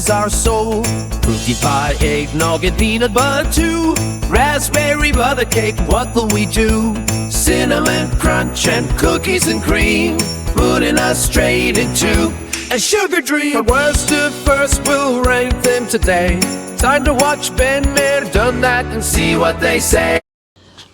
bless our soul. Brookie Pie, eggnog, and peanut butter too. Raspberry butter cake, what will we do? Cinnamon crunch and cookies and cream, putting us straight into a sugar dream. But worst to first, we'll rank them today. Time to watch Ben Mayer done that and see what they say.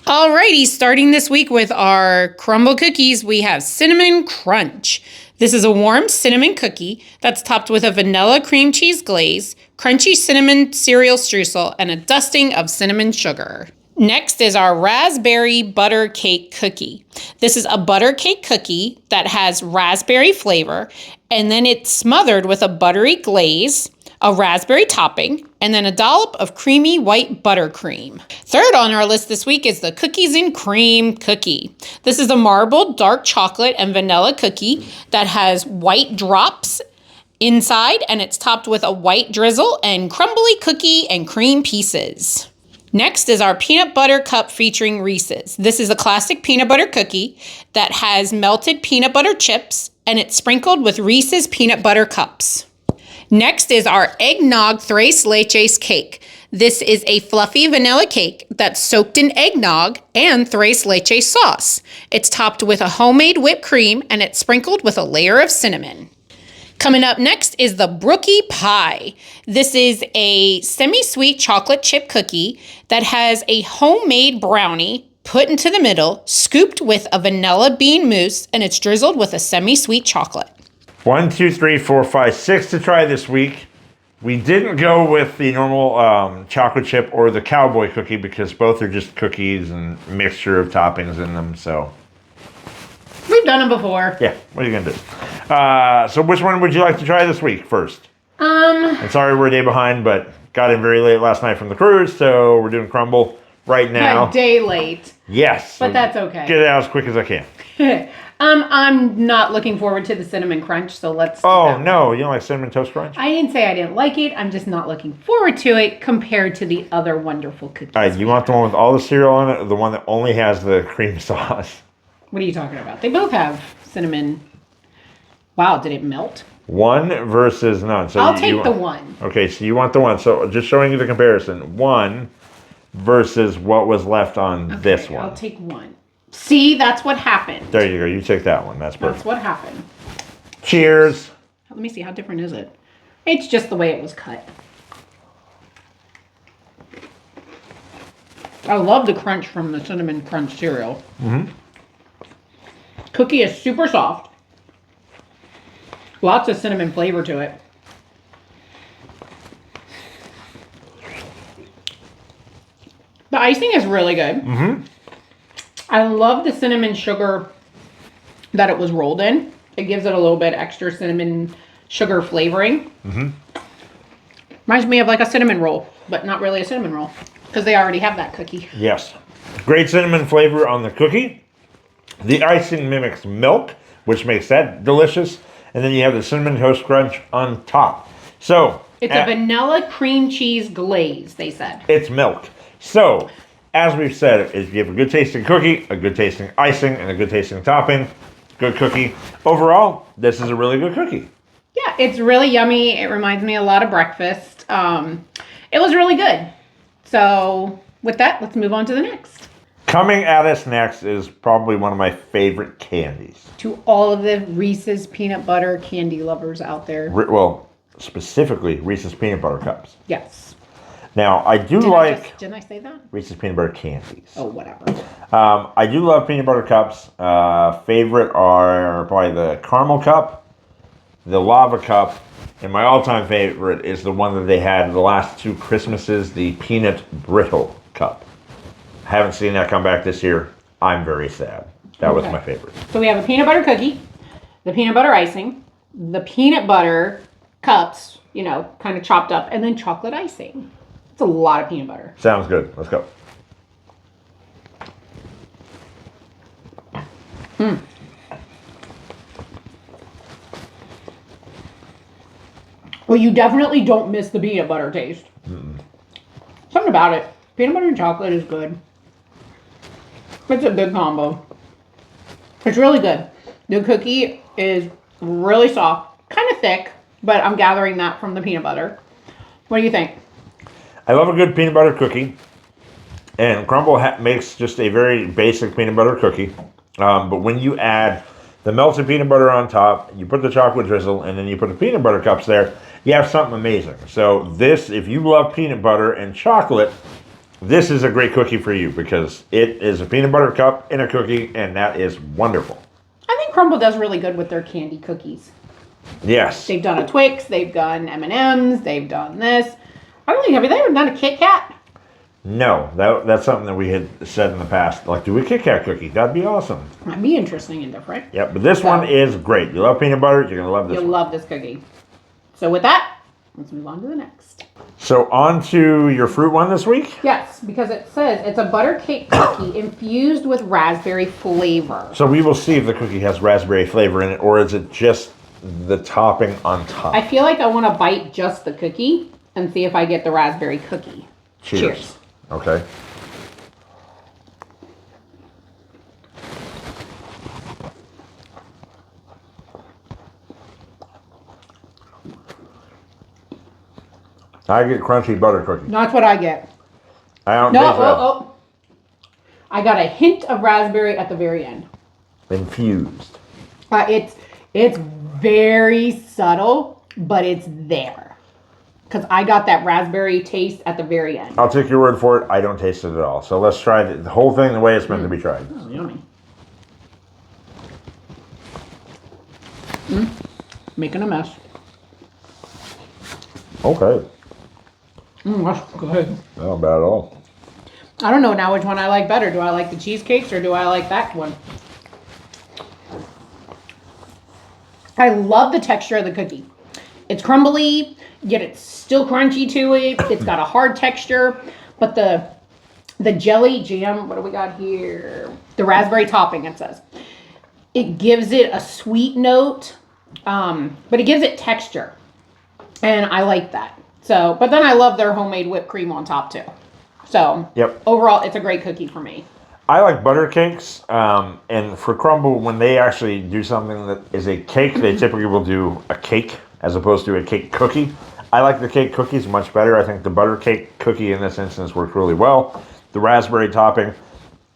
Alrighty, starting this week with our Crumbl cookies, we have Cinnamon Crunch. This is a warm cinnamon cookie that's topped with a vanilla cream cheese glaze, crunchy cinnamon cereal streusel, and a dusting of cinnamon sugar. Next is our raspberry butter cake cookie. This is a butter cake cookie that has raspberry flavor, and then it's smothered with a buttery glaze, a raspberry topping, and then a dollop of creamy white buttercream. Third on our list this week is the Cookies and Cream cookie. This is a marbled dark chocolate and vanilla cookie that has white drops inside, and it's topped with a white drizzle and crumbly cookie and cream pieces. Next is our peanut butter cup featuring Reese's. This is a classic peanut butter cookie that has melted peanut butter chips, and it's sprinkled with Reese's peanut butter cups. Next is our Eggnog Tres Leches cake. This is a fluffy vanilla cake that's soaked in eggnog and Tres Leches sauce. It's topped with a homemade whipped cream, and it's sprinkled with a layer of cinnamon. Coming up next is the Brookie Pie. This is a semi-sweet chocolate chip cookie that has a homemade brownie put into the middle, scooped with a vanilla bean mousse, and it's drizzled with a semi-sweet chocolate. 1, 2, 3, 4, 5, 6 to try this week. We didn't go with the normal chocolate chip or the cowboy cookie because both are just cookies and mixture of toppings in them, so. We've done them before. Yeah, what are you gonna do? So which one would you like to try this week first? I'm sorry we're a day behind, but got in very late last night from the cruise, so we're doing Crumbl right now. A day late. Yes. But that's okay. Get it out as quick as I can. I'm not looking forward to the cinnamon crunch, so let's do Oh, that. no, you don't like cinnamon toast crunch? I didn't say I didn't like it. I'm just not looking forward to it compared to the other wonderful cookies. All right, you want the one with all the cereal on it or the one that only has the cream sauce? What are you talking about? They both have cinnamon. Wow, did it melt? One versus none. So I'll take the one. Okay, so you want the one. So just showing you the comparison. One versus what was left on this one. I'll take one. See, that's what happened. There you go. You take that one. That's perfect. That's what happened. Cheers. Let me see. How different is it? It's just the way it was cut. I love the crunch from the cinnamon crunch cereal. Mm-hmm. Cookie is super soft. Lots of cinnamon flavor to it. The icing is really good. Mm-hmm. I love the cinnamon sugar that it was rolled in. It gives it a little bit extra cinnamon sugar flavoring. Mm-hmm. Reminds me of like a cinnamon roll, but not really a cinnamon roll because they already have that cookie. Yes. Great cinnamon flavor on the cookie. The icing mimics milk, which makes that delicious. And then you have the cinnamon toast crunch on top. So it's a vanilla cream cheese glaze, they said. It's milk. So, as we've said, if you have a good tasting cookie, a good tasting icing, and a good tasting topping, good cookie. Overall, this is a really good cookie. Yeah, it's really yummy. It reminds me a lot of breakfast. It was really good. So, with that, let's move on to the next. Coming at us next is probably one of my favorite candies. To all of the Reese's peanut butter candy lovers out there. Well, specifically Reese's peanut butter cups. Yes. Now, I do didn't I say that? Reese's peanut butter candies. Oh, whatever. I do love peanut butter cups. Favorite are probably the caramel cup, the lava cup, and my all-time favorite is the one that they had the last 2 Christmases, the peanut brittle cup. Haven't seen that come back this year. I'm very sad. That was my favorite. So we have a peanut butter cookie, the peanut butter icing, the peanut butter cups, you know, kind of chopped up, and then chocolate icing. It's a lot of peanut butter. Sounds good. Let's go. Well, you definitely don't miss the peanut butter taste. Something about it. Peanut butter and chocolate is good. It's a good combo. It's really good. The cookie is really soft, kind of thick, but I'm gathering that from the peanut butter. What do you think? I love a good peanut butter cookie. And Crumbl makes just a very basic peanut butter cookie. But when you add the melted peanut butter on top, you put the chocolate drizzle, and then you put the peanut butter cups there, you have something amazing. So this, if you love peanut butter and chocolate, this is a great cookie for you because it is a peanut butter cup in a cookie, and that is wonderful. I think Crumbl does really good with their candy cookies. Yes. They've done a Twix, they've done M&Ms, they've done this. I don't think, have they ever done a Kit Kat? No, that's something that we had said in the past. Like, do a Kit Kat cookie. That'd be awesome. That'd be interesting and different. Yep, but this one is great. You love peanut butter, you're going to love this one. You'll love this cookie. So with that, let's move on to the next. So on to your fruit one this week? Yes, because it says it's a butter cake cookie infused with raspberry flavor. So we will see if the cookie has raspberry flavor in it, or is it just the topping on top? I feel like I want to bite just the cookie and see if I get the raspberry cookie. Cheers. Okay. I get crunchy butter cookie. That's what I get. I don't No, taste that. oh. I got a hint of raspberry at the very end. Infused. It's very subtle, but it's there. Because I got that raspberry taste at the very end. I'll take your word for it. I don't taste it at all. So let's try the whole thing the way it's meant to be tried. Oh, yummy. Making a mess. Okay. That's good. Not bad at all. I don't know now which one I like better. Do I like the cheesecakes or do I like that one? I love the texture of the cookie. It's crumbly, yet it's still crunchy to it. It's got a hard texture, but the jelly jam, what do we got here? The raspberry topping, it says. It gives it a sweet note, but it gives it texture. And I like that. So, but then I love their homemade whipped cream on top too. So, Yep. Overall, it's a great cookie for me. I like butter cakes, and for Crumbl, when they actually do something that is a cake, they typically will do a cake as opposed to a cake cookie. I like the cake cookies much better. I think the butter cake cookie in this instance worked really well. The raspberry topping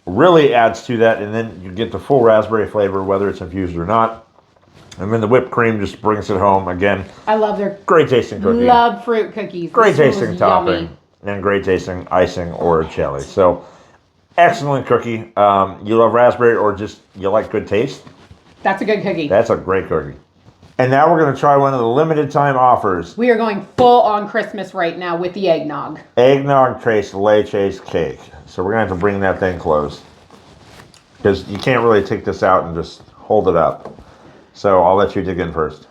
really adds to that, and then you get the full raspberry flavor, whether it's infused or not. And then the whipped cream just brings it home. Again, I love their great tasting cookie. love fruit cookies. Great This one was tasting topping. yummy. And great tasting icing or jelly. So, excellent cookie. You love raspberry or just you like good taste? That's a good cookie. That's a great cookie. And now we're going to try one of the limited time offers. We are going full on Christmas right now with the eggnog. Eggnog Tres Leches cake. So we're going to have to bring that thing close. Because you can't really take this out and just hold it up. So I'll let you dig in first.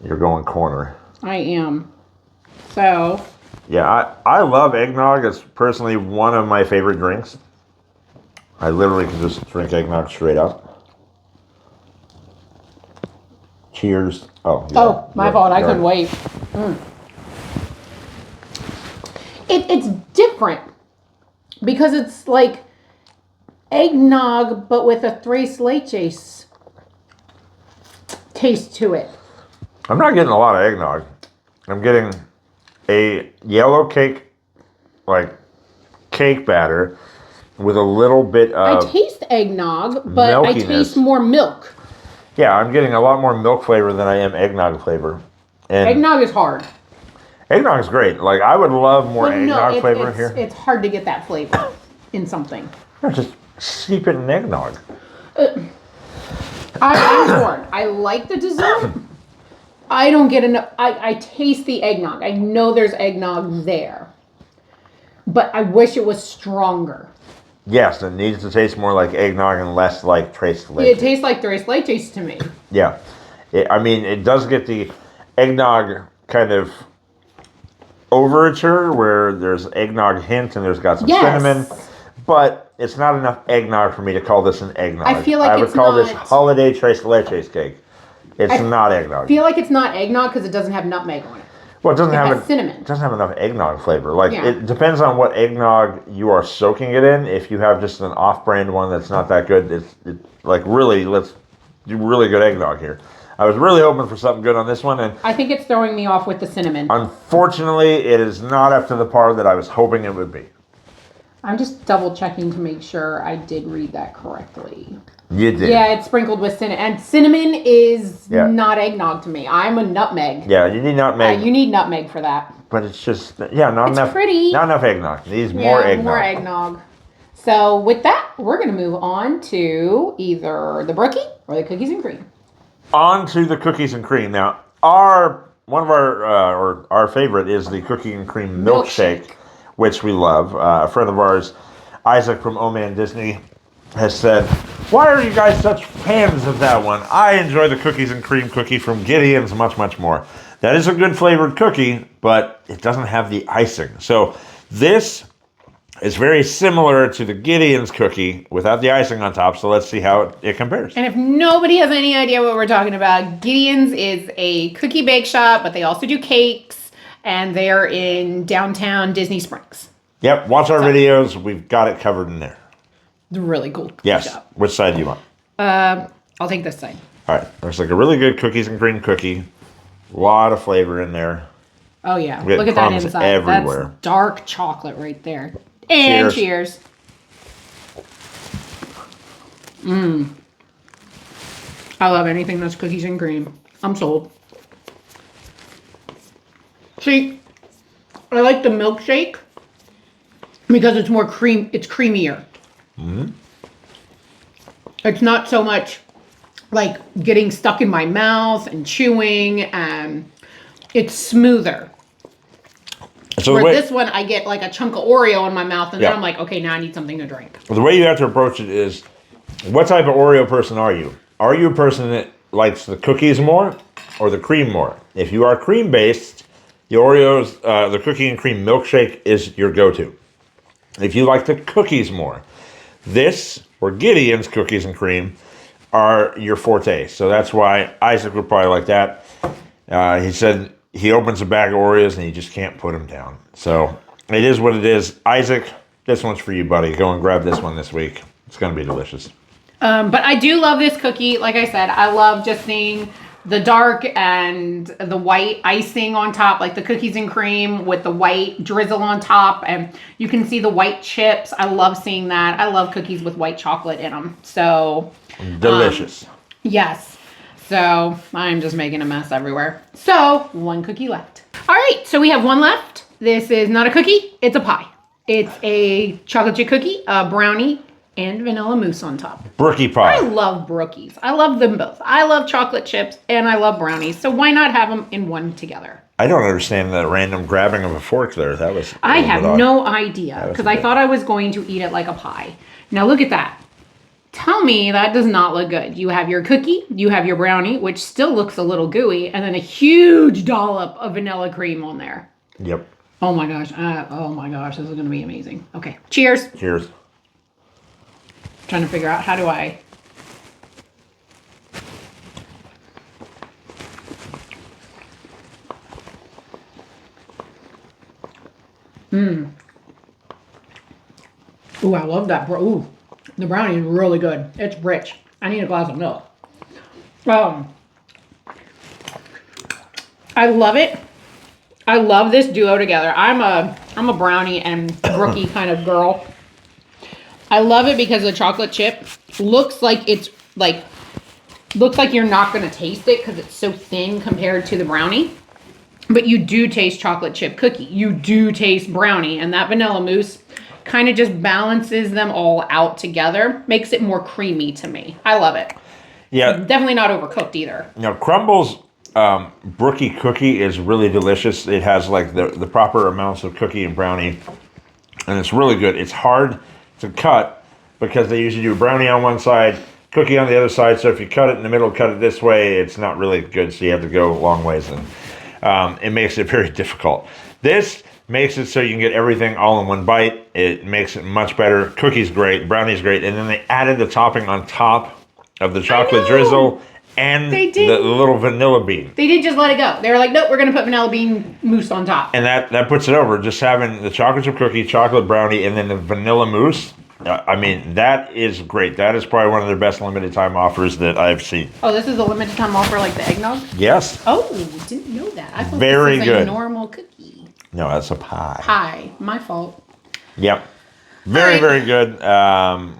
You're going corner. I am. So, Yeah, I love eggnog. It's personally one of my favorite drinks. I literally can just drink eggnog straight up. Cheers. Oh, my fault. I couldn't wait. It's different because it's like eggnog, but with a Tres Leches taste to it. I'm not getting a lot of eggnog. I'm getting a yellow cake, like cake batter, with a little bit of I taste eggnog, but I milkiness. taste more milk. Yeah, I'm getting a lot more milk flavor than I am eggnog flavor. And Eggnog is hard. eggnog is great. Like, I would love more eggnog flavor in here. It's hard to get that flavor in something. No, just steep it in eggnog. I'm torn. I like the dessert. I don't get enough. I taste the eggnog. I know there's eggnog there. But I wish it was stronger. Yes, it needs to taste more like eggnog and less like Tres Leches. It tastes like Tres Leches to me. Yeah. It does get the eggnog kind of overture where there's eggnog hint and there's got some cinnamon. But it's not enough eggnog for me to call this an eggnog. I feel like I would it's call this not- holiday Tres Leches cake. It's not eggnog. I feel like it's not eggnog because it doesn't have nutmeg on it. Well, it doesn't have has cinnamon. It doesn't have enough eggnog flavor. Like, Yeah. it depends on what eggnog you are soaking it in. If you have just an off-brand one that's not that good, it's like really, let's do really good eggnog here. I was really hoping for something good on this one, and I think it's throwing me off with the cinnamon. unfortunately, it is not up to the par that I was hoping it would be. I'm just double checking to make sure I did read that correctly. You did. Yeah, it's sprinkled with cinnamon. And cinnamon is Yeah. not eggnog to me. I'm a nutmeg. Yeah, you need nutmeg. You need nutmeg for that. But it's just, not It's enough. pretty. Not enough eggnog. Needs more eggnog. More eggnog. So with that, we're going to move on to either the brookie or the cookies and cream. On to the cookies and cream. Now, one of our favorite is the cookie and cream milkshake, which we love. A friend of ours, Isaac from Oh Man Disney, has said, "Why are you guys such fans of that one? I enjoy the cookies and cream cookie from Gideon's much, much more. That is a good flavored cookie, but it doesn't have the icing. So this is very similar to the Gideon's cookie without the icing on top. So let's see how it compares." And if nobody has any idea what we're talking about, Gideon's is a cookie bake shop, but they also do cakes, and they're in downtown Disney Springs. Yep, watch our videos. We've got it covered in there. It's a really cool cookie Yes. shop. Which side do you want? I'll take this side. All right. There's like a really good cookies and cream cookie. A lot of flavor in there. Oh, yeah. We get Look at that crumbs inside. everywhere. That's dark chocolate right there. And cheers. I love anything that's cookies and cream. I'm sold. See, I like the milkshake because it's more cream. It's creamier. It's not so much like getting stuck in my mouth and chewing. It's smoother. So For this one, I get like a chunk of Oreo in my mouth, and then I'm like, okay, now I need something to drink. the way you have to approach it is, what type of Oreo person are you? Are you a person that likes the cookies more or the cream more? If you are cream based, the Oreos, the cookie and cream milkshake is your go-to. If you like the cookies more, this or Gideon's cookies and cream are your forte. So that's why Isaac would probably like that. He said he opens a bag of Oreos and he just can't put them down. So it is what it is. Isaac, this one's for you, buddy. Go and grab this one this week. It's going to be delicious. But I do love this cookie. Like I said, I love just seeing the dark and the white icing on top, like the cookies and cream with the white drizzle on top. And you can see the white chips. I love seeing that. I love cookies with white chocolate in them. So Delicious. yes. So I'm just making a mess everywhere. So one cookie left. All right. So we have one left. This is not a cookie. It's a pie. It's a chocolate chip cookie, a brownie, and vanilla mousse on top. Brookie I Pie. love brookies. I love them both. I love chocolate chips and I love brownies. So why not have them in one together? I don't understand the random grabbing of a fork there. That was. I have odd. no idea was because a I bit- thought I was going to eat it like a pie. Now look at that. Tell me that does not look good. You have your cookie, you have your brownie, which still looks a little gooey, and then a huge dollop of vanilla cream on there. Yep. Oh my gosh. This is going to be amazing. Okay. Cheers. Cheers. Trying to figure out how do I. Ooh, I love that. Ooh, the brownie is really good. It's rich. I need a glass of milk. I love it. I love this duo together. I'm a brownie and brookie kind of girl. I love it because the chocolate chip looks like you're not going to taste it because it's so thin compared to the brownie. But you do taste chocolate chip cookie. You do taste brownie. And that vanilla mousse kind of just balances them all out together. Makes it more creamy to me. I love it. Yeah. Definitely not overcooked either. Now, Crumbl's brookie cookie is really delicious. It has like the proper amounts of cookie and brownie, and it's really good. It's hard to cut because they usually do brownie on one side, cookie on the other side. So if you cut it in the middle, cut it this way, it's not really good. So you have to go long ways, and it makes it very difficult. This makes it so you can get everything all in one bite. It makes it much better. Cookie's great, brownie's great, and then they added the topping on top of the chocolate drizzle and They the did. little vanilla bean. They did just let it go. They were like, nope, we're going to put vanilla bean mousse on top. And that puts it over. Just having the chocolate chip cookie, chocolate brownie, and then the vanilla mousse. I mean, that is great. That is probably one of their best limited time offers that I've seen. Oh, this is a limited time offer like the eggnog? Yes. Oh, didn't know that. I thought Very this was good. a normal cookie. No, that's a pie. Pie. My fault. Yep. Very, All right. very good.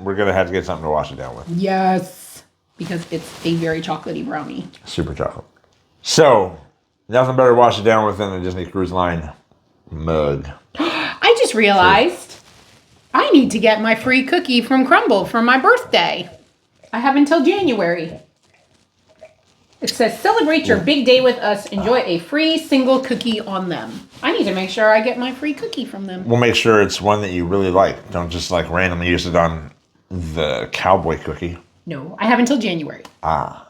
We're going to have to get something to wash it down with. Yes. Because it's a very chocolatey brownie. Super chocolate. So, nothing better to wash it down with than the Disney Cruise Line mug. I just realized I need to get my free cookie from Crumbl for my birthday. I have until January. It says, celebrate your big day with us. Enjoy a free single cookie on them. I need to make sure I get my free cookie from them. We'll make sure it's one that you really like. Don't just like randomly use it on the cowboy cookie. No, I have until January. Ah.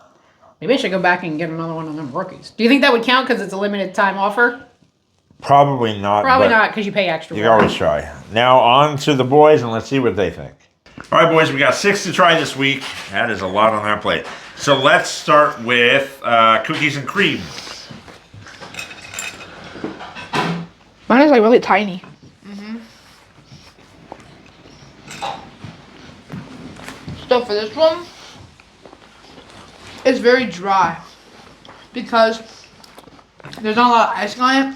Maybe I should go back and get another one of them rookies. Do you think that would count because it's a limited time offer? Probably not. Probably not because you pay extra. You can always try. Now on to the boys and let's see what they think. All right, boys, we got 6 to try this week. That is a lot on our plate. So let's start with cookies and cream. Mine is like really tiny. So for this one, it's very dry because there's not a lot of icing on it.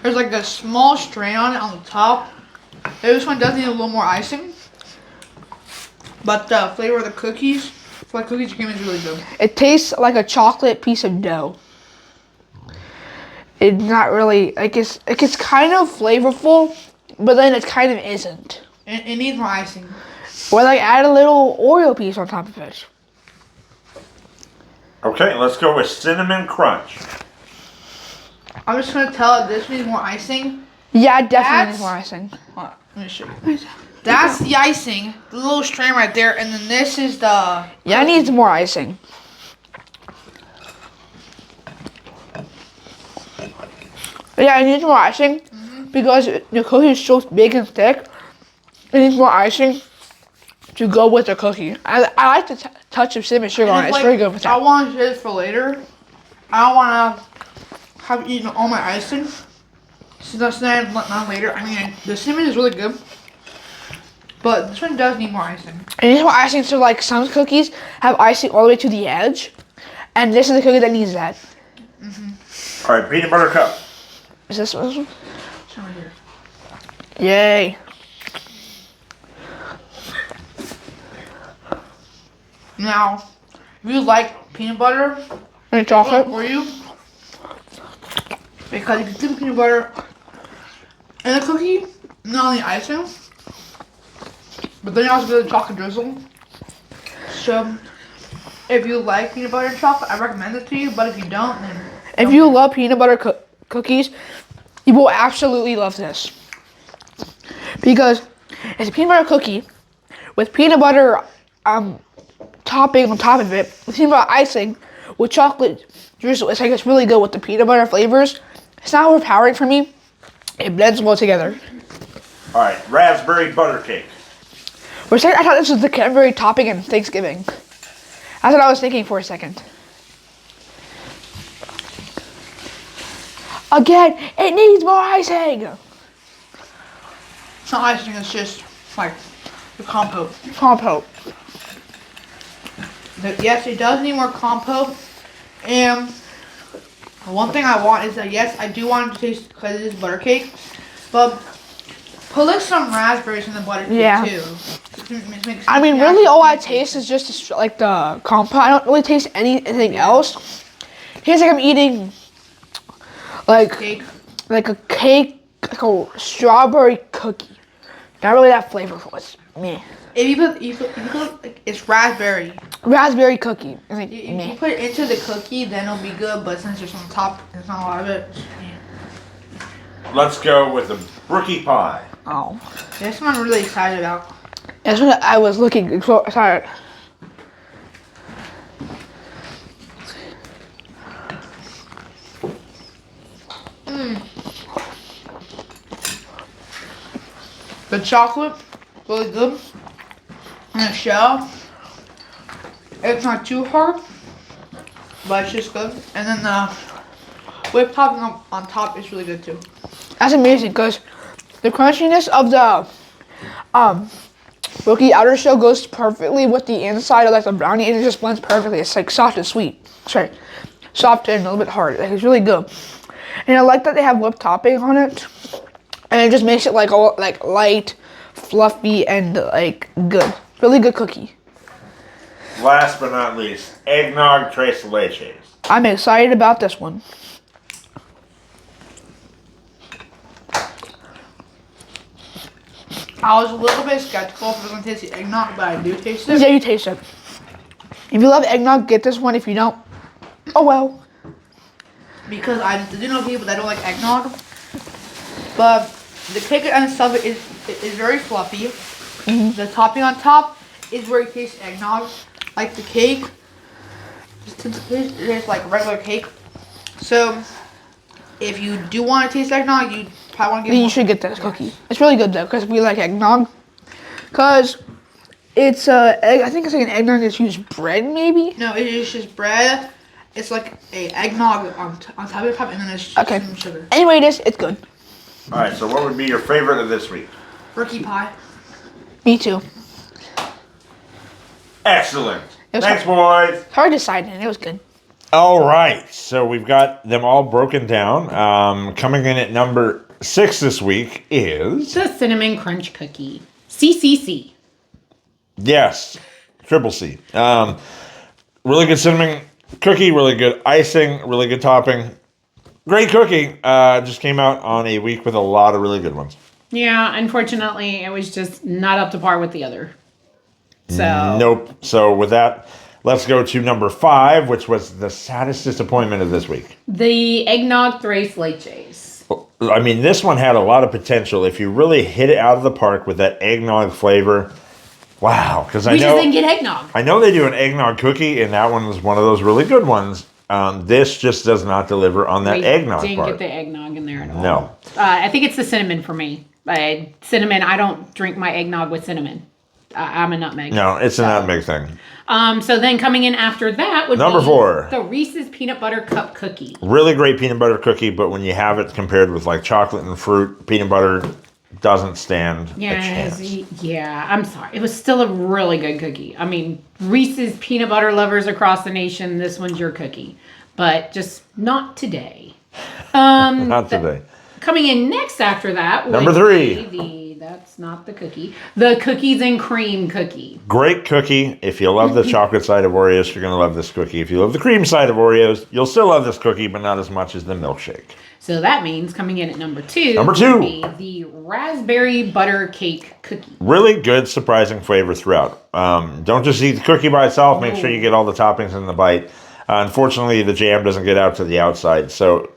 There's like a small strain on it on the top. This one does need a little more icing, but the flavor of the cookies, for like cookies and cream, is really good. It tastes like a chocolate piece of dough. It's not really like it's kind of flavorful, but then it kind of isn't. It needs more icing. Or like add a little Oreo piece on top of it. Okay, let's go with Cinnamon Crunch. I'm just gonna tell it this needs more icing. Yeah, it definitely needs more icing. Hold on, let me show you. That's the icing, the little strain right there, and then this is the... Yeah, it needs more icing. Yeah, it needs more icing because the cookie is so big and thick. It needs more icing to go with the cookie. I like the touch of cinnamon sugar on it. It's very good with that. I want to save this for later. I don't want to have eaten all my icing. So that's not later. I mean, the cinnamon is really good. But this one does need more icing. It needs more icing, so like some cookies have icing all the way to the edge. And this is the cookie that needs that. All right, peanut butter cup. Is this one? It's over here. Yay. Now, if you like peanut butter and chocolate for you, because you can dip peanut butter in the cookie, not only icing, but then you also get the chocolate drizzle. So, if you like peanut butter and chocolate, I recommend it to you, but if you don't, then... If you love peanut butter cookies, you will absolutely love this. Because it's a peanut butter cookie with peanut butter topping on top of it, with peanut butter icing, with chocolate drizzle. It's like it's really good with the peanut butter flavors. It's not overpowering for me. It blends well together. All right, raspberry butter cake. For a second, I thought this was the cranberry topping in Thanksgiving. That's what I was thinking for a second. Again, it needs more icing. It's not icing, it's just like the compote. Compote. But yes, it does need more compote. And one thing I want is that, yes, I do want it to taste, because it is butter cake, but put like some raspberries in the butter cake too. I mean, really all I taste is just like the compote. I don't really taste anything else. It tastes like I'm eating like a cake, like a strawberry cookie. Not really that flavorful. It's meh. If you put like, it's raspberry. Raspberry cookie. It's like, if you put it into the cookie, then it'll be good. But since there's on top, there's not a lot of it. Yeah. Let's go with the Brookie Pie. Oh, this one I'm really excited about. That's what I was looking for. Sorry. The chocolate, really good. And the shell, it's not too hard, but it's just good. And then the whipped topping on top is really good too. That's amazing because the crunchiness of the Brookie outer shell goes perfectly with the inside of like the brownie, and it just blends perfectly. It's like soft and sweet. Sorry, soft and a little bit hard. Like, it's really good. And I like that they have whipped topping on it, and it just makes it like all like light, fluffy, and like good. Really good cookie. Last but not least, Eggnog Tres Leches. I'm excited about this one. I was a little bit skeptical if it was going to taste the eggnog, but I do taste it. Yeah, you taste it. If you love eggnog, get this one. If you don't, oh well. Because I do know people that don't like eggnog, but the cake and stuff is very fluffy. Mm-hmm. The topping on top is where you taste eggnog, like the cake. It's like regular cake. So if you do want to taste eggnog, you probably want to get. Then you should get this cookie. It's really good though, because we like eggnog. Because it's I think it's like an eggnog that's used bread maybe. No, it is just bread. It's like a eggnog on top of the top, and then it's just some sugar. Anyway, it's good. All right. So what would be your favorite of this week? Brookie Pie. Me too. Excellent. Thanks, boys. Hard deciding. It was good. All right. So we've got them all broken down. Coming in at number 6 this week is the Cinnamon Crunch Cookie. CCC. Yes. Triple C. Really good cinnamon cookie. Really good icing. Really good topping. Great cookie. Just came out on a week with a lot of really good ones. Yeah. Unfortunately, it was just not up to par with the other. So nope. So with that, let's go to number 5, which was the saddest disappointment of this week. The Eggnog Tres Leches. I mean, this one had a lot of potential if you really hit it out of the park with that eggnog flavor. Wow, because I know we just didn't get eggnog. I know they do an eggnog cookie, and that one was one of those really good ones. This just does not deliver on that eggnog part. Didn't get the eggnog in there at all. No. I think it's the cinnamon for me. Cinnamon. I don't drink my eggnog with cinnamon. I'm a nutmeg. No, it's a nutmeg thing. So then coming in after that would number be 4, the Reese's Peanut Butter Cup Cookie. Really great peanut butter cookie, but when you have it compared with like chocolate and fruit, peanut butter doesn't stand a chance. Yeah, I'm sorry. It was still a really good cookie. I mean, Reese's peanut butter lovers across the nation, this one's your cookie. But just not today. Not today. Coming in next after that would number 3. That's not the cookie. The Cookies and Cream Cookie. Great cookie. If you love the chocolate side of Oreos, you're going to love this cookie. If you love the cream side of Oreos, you'll still love this cookie, but not as much as the milkshake. So that means coming in at number 2 would be the Raspberry Butter Cake Cookie. Really good, surprising flavor throughout. Don't just eat the cookie by itself. Make sure you get all the toppings in the bite. Unfortunately, the jam doesn't get out to the outside. So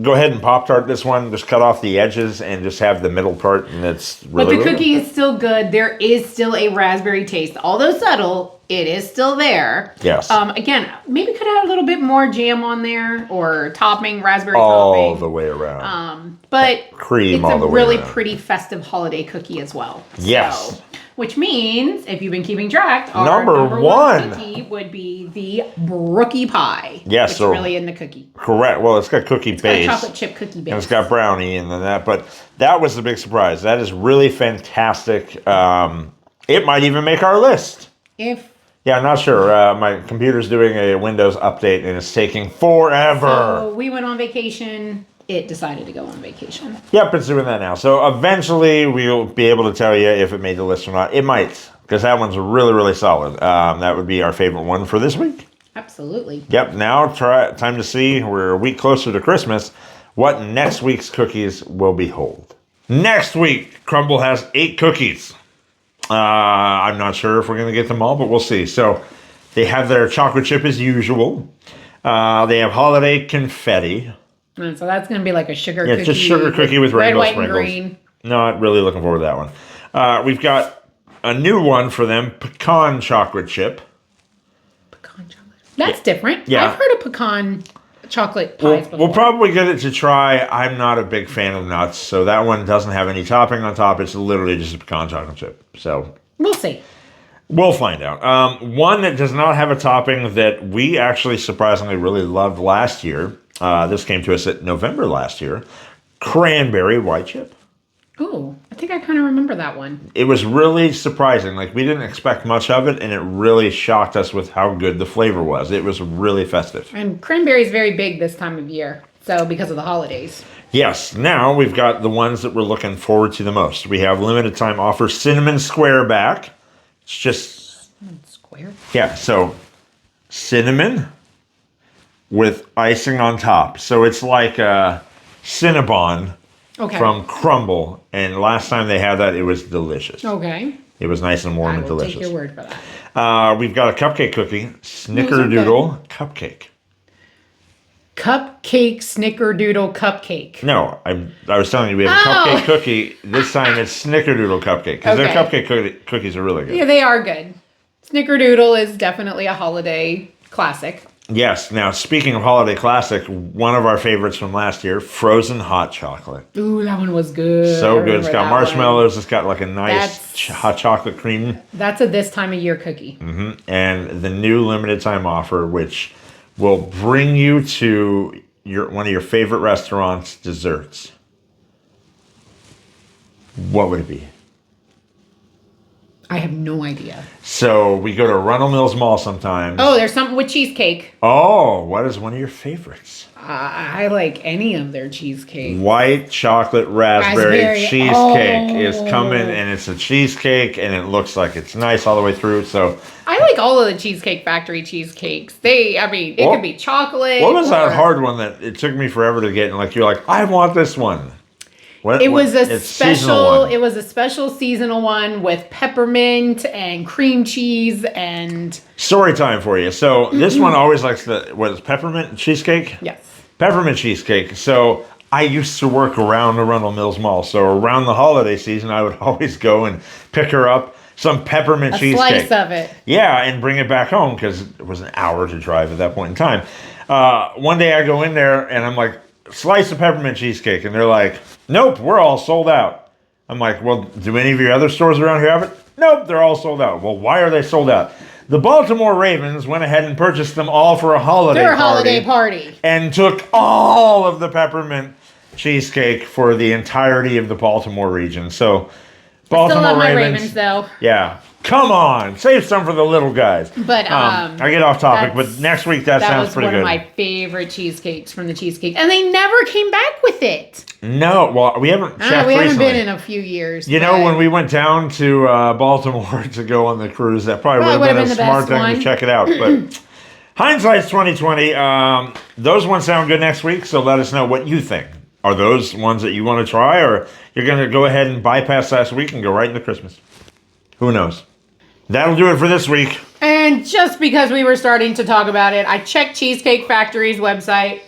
go ahead and Pop-Tart this one. Just cut off the edges and just have the middle part, and it's really But the cookie is still good. There is still a raspberry taste. Although subtle, it is still there. Yes. Again, maybe could add a little bit more jam on there or topping, raspberry all topping. the way around. But cream it's all the a way really around. pretty festive holiday cookie as well. Yes. So, which means, if you've been keeping track, our number 1 cookie would be the Brookie Pie. Yes, which so really in the cookie. Correct. Well, it's got cookie base. Got chocolate chip cookie base. And it's got brownie and then that. But that was the big surprise. That is really fantastic. It might even make our list. Yeah, I'm not sure. My computer's doing a Windows update and it's taking forever. So we went on vacation. It decided to go on vacation. Yep, it's doing that now. So eventually we'll be able to tell you if it made the list or not. It might, because that one's really, really solid. That would be our favorite one for this week. Absolutely. Yep, now time to see, we're a week closer to Christmas, what next week's cookies will behold. Next week, Crumbl has 8 cookies. I'm not sure if we're going to get them all, but we'll see. So they have their chocolate chip as usual. They have holiday confetti. And so that's going to be like a sugar cookie. Yeah, it's a sugar cookie with red, rainbow white, sprinkles. and green. Not really looking forward to that one. We've got a new one for them, pecan chocolate chip. Pecan chocolate. That's different. Yeah. I've heard of pecan chocolate pies before. We'll probably get it to try. I'm not a big fan of nuts, so that one doesn't have any topping on top. It's literally just a pecan chocolate chip. So we'll see. We'll find out. One that does not have a topping that we actually surprisingly really loved last year. This came to us at November last year. Cranberry white chip. Ooh, I think think I kind of remember that one. It was really surprising. Like, we didn't expect much of it, and it really shocked us with how good the flavor was. It was really festive. And cranberry is very big this time of year, so because of the holidays. Yes, now we've got the ones that we're looking forward to the most. We have limited time offer cinnamon square back. It's just... Cinnamon square? Yeah, so cinnamon with icing on top. So it's like a Cinnabon from Crumbl. And last time they had that, it was delicious. Okay. It was nice and warm and delicious. Take your word for that. We've got a cupcake cookie, snickerdoodle cupcake. Cupcake snickerdoodle cupcake. No, I was telling you we have a cupcake cookie. This time it's snickerdoodle cupcake because their cupcake cookies are really good. Yeah, they are good. Snickerdoodle is definitely a holiday classic. Yes. Now, speaking of holiday classic, one of our favorites from last year, frozen hot chocolate. Ooh, that one was good. So good. It's got marshmallows. It's got like a nice hot chocolate cream. That's a this time of year cookie. Mm-hmm. And the new limited time offer, which will bring you to one of your favorite restaurants' desserts. What would it be? I have no idea. So we go to Arundel Mills Mall sometimes. Oh, there's something with cheesecake. Oh, what is one of your favorites? I like any of their cheesecake. White chocolate raspberry cheesecake is coming, and it's a cheesecake, and it looks like it's nice all the way through. So I like all of the Cheesecake Factory cheesecakes. It could be chocolate. What was that hard one that it took me forever to get? And like you're like, I want this one. It was a special seasonal one with peppermint and cream cheese and... Story time for you. So this one always likes peppermint cheesecake? Yes. Peppermint cheesecake. So I used to work around the Arundel Mills Mall. So around the holiday season, I would always go and pick her up some peppermint cheesecake. A slice of it. Yeah, and bring it back home because it was an hour to drive at that point in time. One day I go in there and I'm like, slice of peppermint cheesecake. And they're like, nope, we're all sold out. I'm like, well, do any of your other stores around here have it? Nope, they're all sold out. Well, why are they sold out? The Baltimore Ravens went ahead and purchased them all for a holiday party. And took all of the peppermint cheesecake for the entirety of the Baltimore region. So, Baltimore still love my Ravens, Ravens, though. Yeah. Come on, save some for the little guys. But I get off topic, but next week that sounds pretty good. That was one of my favorite cheesecakes from the Cheesecake, and they never came back with it. No, well, we haven't checked we haven't recently. been in a few years. You know, when we went down to Baltimore to go on the cruise, that probably would have been a smart thing to check it out. But hindsight's 2020. Those ones sound good next week, so let us know what you think. Are those ones that you want to try, or you're going to go ahead and bypass last week and go right into Christmas? Who knows? That'll do it for this week. And just because we were starting to talk about it, I checked Cheesecake Factory's website,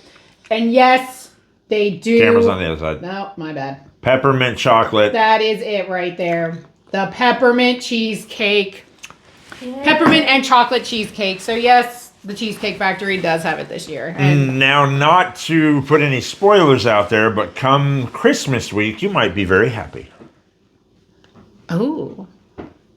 and yes, they do. Camera's on the other side. No, my bad. Peppermint chocolate. That is it right there. The peppermint cheesecake. Yeah. Peppermint and chocolate cheesecake. So yes, the Cheesecake Factory does have it this year. And now, not to put any spoilers out there, but come Christmas week, you might be very happy. Oh.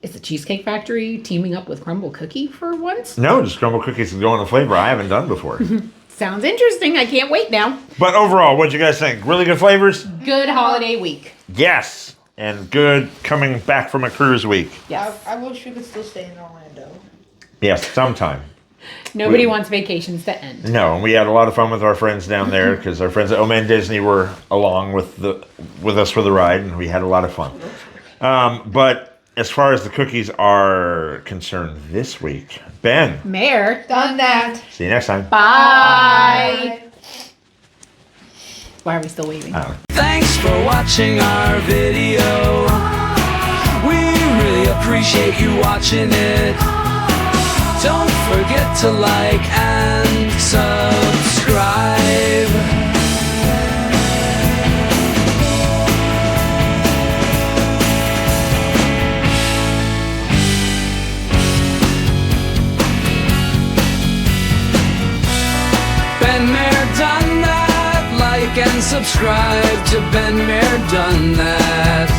Is the Cheesecake Factory teaming up with Crumbl Cookie for once? No, just Crumbl Cookies is going a flavor I haven't done before. Sounds interesting. I can't wait now. But overall, what'd you guys think? Really good flavors? Good holiday week. Yes. And good coming back from a cruise week. Yes. I wish we could still stay in Orlando. Yes, sometime. Nobody wants vacations to end. No, and we had a lot of fun with our friends down there because our friends at Oman Disney were along with us for the ride, and we had a lot of fun. But as far as the cookies are concerned this week, Ben. Mayor. Done that. See you next time. Bye. Why are we still waiting? Thanks for watching our video. We really appreciate you watching it. Don't forget to like and subscribe. And subscribe to Ben Mayor Done That.